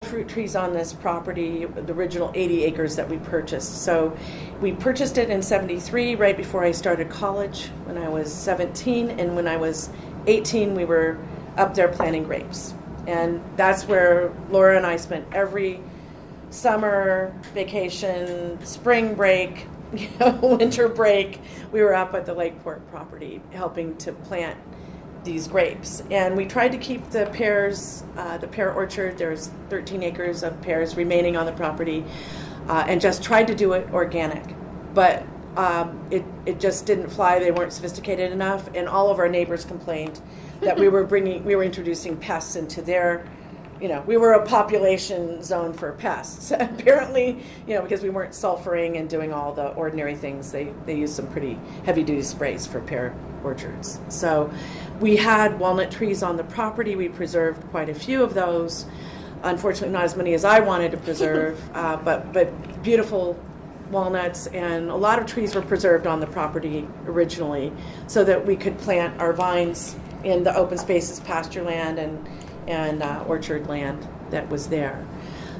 fruit trees on this property, the original 80 acres that we purchased. So we purchased it in 73, right before I started college when I was 17, and when I was 18 we were up there planting grapes. And that's where Laura and I spent every summer vacation, spring break, winter break. We were up at the Lakeport property helping to plant these grapes. And we tried to keep the pears, the pear orchard. There's 13 acres of pears remaining on the property, and just tried to do it organic. But it just didn't fly. They weren't sophisticated enough, and all of our neighbors complained that we were introducing pests into their, we were a population zone for pests. Apparently, because we weren't sulfuring and doing all the ordinary things, they used some pretty heavy-duty sprays for pear orchards. So we had walnut trees on the property. We preserved quite a few of those. Unfortunately, not as many as I wanted to preserve, but beautiful walnuts, and a lot of trees were preserved on the property originally so that we could plant our vines in the open spaces, pasture land, and orchard land that was there.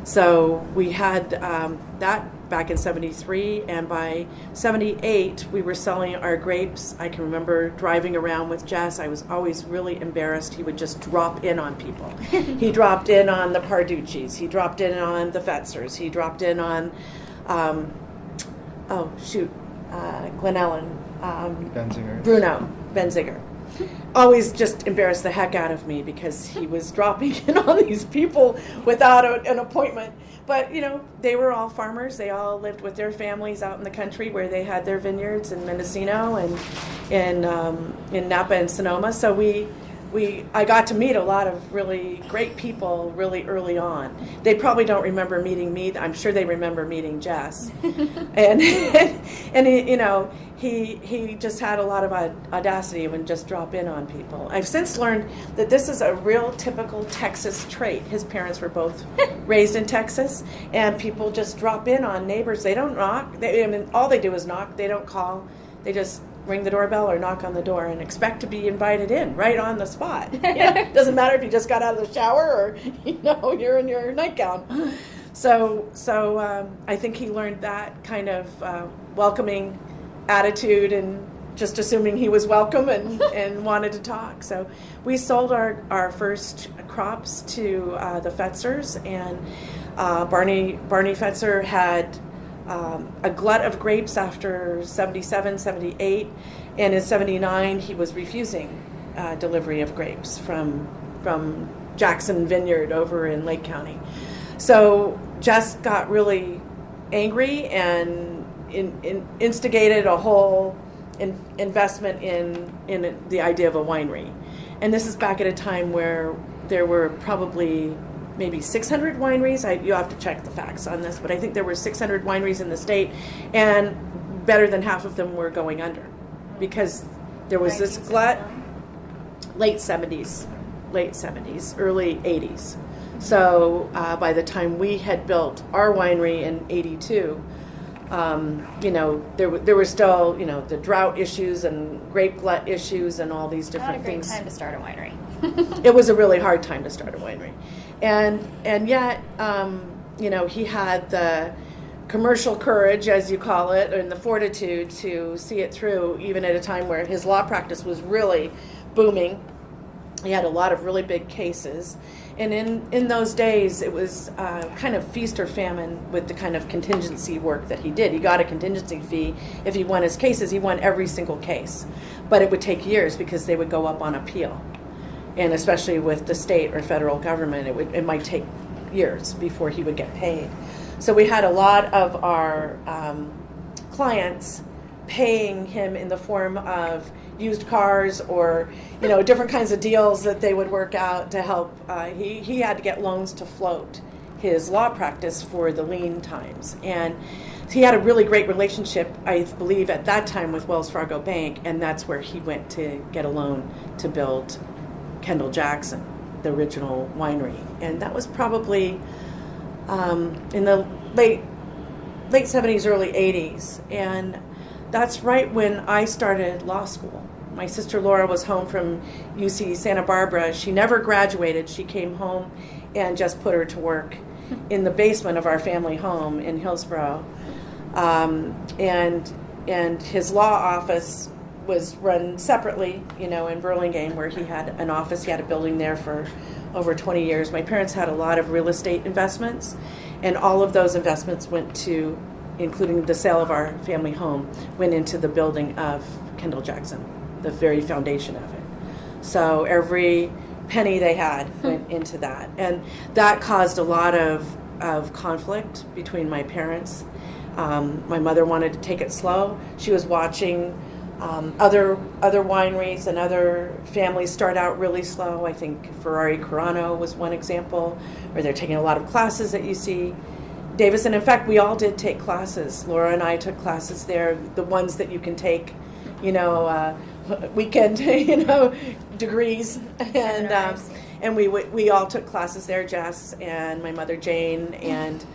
So we had that back in 73, and by 78 we were selling our grapes. I can remember driving around with Jess. I was always really embarrassed. He would just drop in on people. He dropped in on the Parducci's. He dropped in on the Fetzers. He dropped in on Glen Ellen, Bruno Benziger. Always just embarrassed the heck out of me because he was dropping in on these people without an appointment. But, they were all farmers. They all lived with their families out in the country where they had their vineyards in Mendocino and in Napa and Sonoma. So I got to meet a lot of really great people really early on. They probably don't remember meeting me. I'm sure they remember meeting Jess. and he just had a lot of audacity and just drop in on people. I've since learned that this is a real typical Texas trait. His parents were both raised in Texas, and people just drop in on neighbors. They don't knock. All they do is knock. They don't call. They just ring the doorbell or knock on the door and expect to be invited in right on the spot. Doesn't matter if you just got out of the shower or you're in your nightgown. So I think he learned that kind of welcoming attitude and just assuming he was welcome and wanted to talk. So we sold our first crops to the Fetzers, and Barney Fetzer had a glut of grapes after 77, 78, and in 79 he was refusing delivery of grapes from Jackson Vineyard over in Lake County. So Jess got really angry and instigated a whole investment in the idea of a winery. And this is back at a time where there were probably maybe 600 wineries. You have to check the facts on this, but I think there were 600 wineries in the state, and better than half of them were going under because there was this glut. Late 70s, early 80s. So by the time we had built our winery in 82, there were still, the drought issues and grape glut issues and all these different things. Not a great time to start a winery. It was a really hard time to start a winery. And yet, he had the commercial courage, as you call it, and the fortitude to see it through, even at a time where his law practice was really booming. He had a lot of really big cases. And in those days, it was kind of feast or famine with the kind of contingency work that he did. He got a contingency fee. If he won his cases, he won every single case. But it would take years because they would go up on appeal. And especially with the state or federal government, it might take years before he would get paid. So we had a lot of our clients paying him in the form of used cars or different kinds of deals that they would work out to help. He had to get loans to float his law practice for the lean times, and he had a really great relationship, I believe, at that time with Wells Fargo Bank, and that's where he went to get a loan to build Kendall Jackson, the original winery. And that was probably in the late 70s, early 80s, and that's right when I started law school. My sister Laura was home from UC Santa Barbara. She never graduated. She came home and just put her to work in the basement of our family home in Hillsborough. And his law office was run separately, in Burlingame, where he had an office. He had a building there for over 20 years. My parents had a lot of real estate investments, and all of those investments went to, including the sale of our family home, went into the building of Kendall Jackson, the very foundation of it. So every penny they had went into that. And that caused a lot of conflict between my parents. My mother wanted to take it slow. She was watching other wineries and other families start out really slow. I think Ferrari Carano was one example, where they're taking a lot of classes at UC Davis. And in fact, we all did take classes. Laura and I took classes there, the ones that you can take, weekend, degrees. And we all took classes there, Jess and my mother Jane and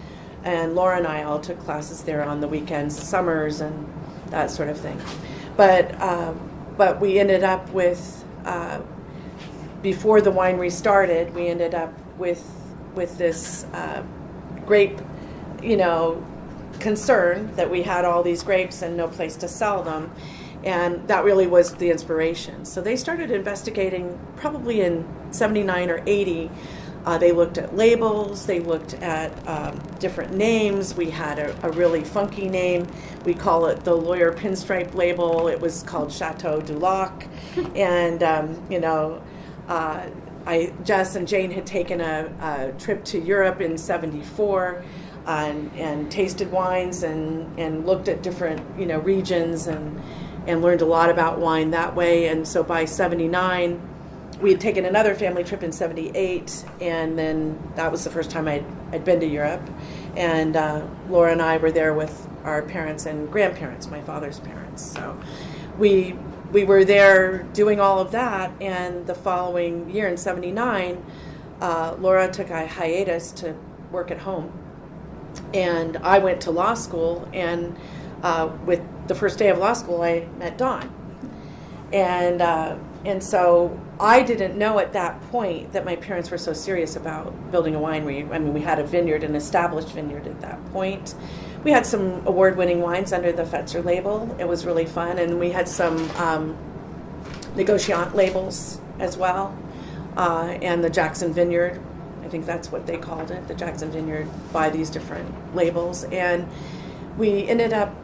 Laura and I all took classes there on the weekends, summers, and that sort of thing. But we ended up with, before the winery started, we ended up with this grape, concern that we had all these grapes and no place to sell them. And that really was the inspiration. So they started investigating probably in 79 or 80. They looked at labels, they looked at different names. We had a really funky name. We call it the Lawyer Pinstripe label. It was called Chateau du Lac. And, Jess and Jane had taken a trip to Europe in 74 and tasted wines and looked at different, regions and learned a lot about wine that way. And so by 79, we had taken another family trip in 78, and then that was the first time I'd been to Europe. And Laura and I were there with our parents and grandparents, my father's parents. So we were there doing all of that, and the following year in 79, Laura took a hiatus to work at home. And I went to law school, and with the first day of law school, I met Don. And so I didn't know at that point that my parents were so serious about building a winery. I mean, we had a vineyard, an established vineyard at that point. We had some award-winning wines under the Fetzer label. It was really fun. And we had some Negociant labels as well, and the Jackson Vineyard. I think that's what they called it, the Jackson Vineyard, by these different labels. And we ended up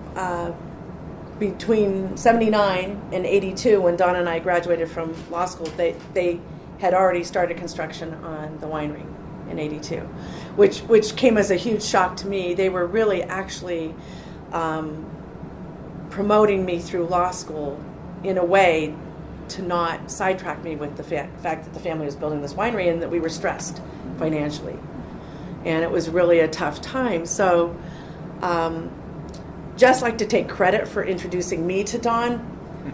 between 79 and 82, when Don and I graduated from law school, they had already started construction on the winery in 82, which came as a huge shock to me. They were really actually promoting me through law school in a way to not sidetrack me with the fact that the family was building this winery and that we were stressed financially. And it was really a tough time. So Jess liked to take credit for introducing me to Don,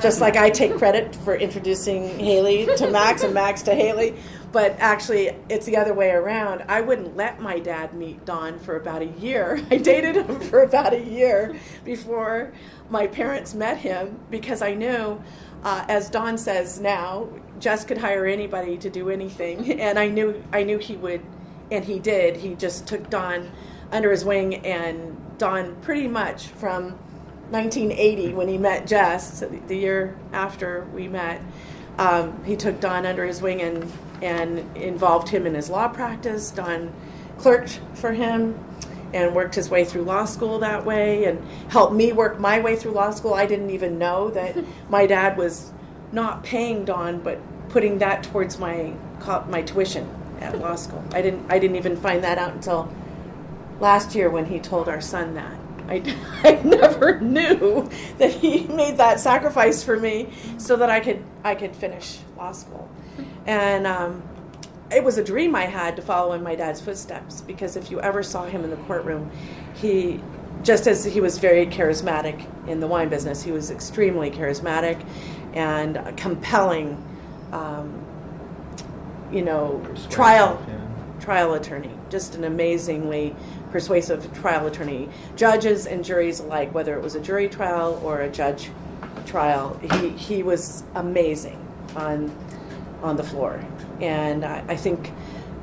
just like I take credit for introducing Haley to Max and Max to Haley. But actually, it's the other way around. I wouldn't let my dad meet Don for about a year. I dated him for about a year before my parents met him, because I knew, as Don says now, Jess could hire anybody to do anything. And I knew he would, and he did. He just took Don under his wing, and Don pretty much from 1980, when he met Jess, the year after we met, he took Don under his wing and involved him in his law practice. Don clerked for him and worked his way through law school that way, and helped me work my way through law school. I didn't even know that my dad was not paying Don, but putting that towards my tuition at law school. I didn't even find that out until last year, when he told our son that. I never knew that he made that sacrifice for me so that I could finish law school. And it was a dream I had to follow in my dad's footsteps, because if you ever saw him in the courtroom, just as he was very charismatic in the wine business, he was extremely charismatic and a compelling, trial attorney, just an amazingly persuasive trial attorney. Judges and juries alike, whether it was a jury trial or a judge trial, he was amazing on the floor. And I think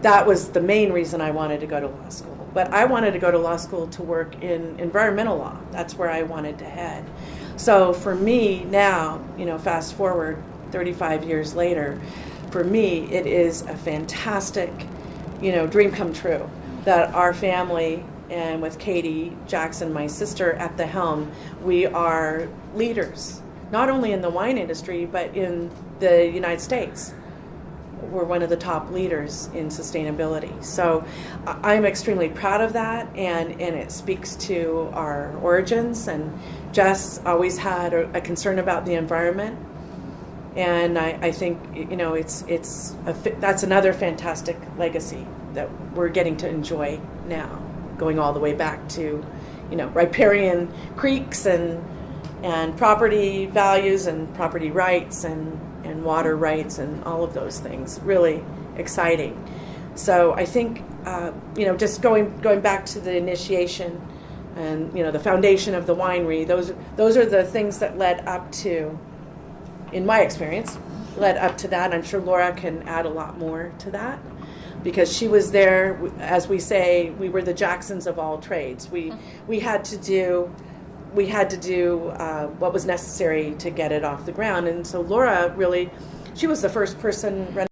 that was the main reason I wanted to go to law school. But I wanted to go to law school to work in environmental law. That's where I wanted to head. So for me now, fast forward 35 years later, for me it is a fantastic, dream come true that our family, and with Katie Jackson, my sister, at the helm, we are leaders, not only in the wine industry, but in the United States. We're one of the top leaders in sustainability. So I'm extremely proud of that, and it speaks to our origins. And Jess always had a concern about the environment. And I think, that's another fantastic legacy that we're getting to enjoy now, going all the way back to, riparian creeks and property values and property rights and water rights and all of those things. Really exciting. So I think, just going back to the initiation and, the foundation of the winery, those are the things that led up to, in my experience, led up to that. I'm sure Laura can add a lot more to that, because she was there, as we say, we were the Jacksons of all trades. We had to do what was necessary to get it off the ground. And so Laura really, she was the first person running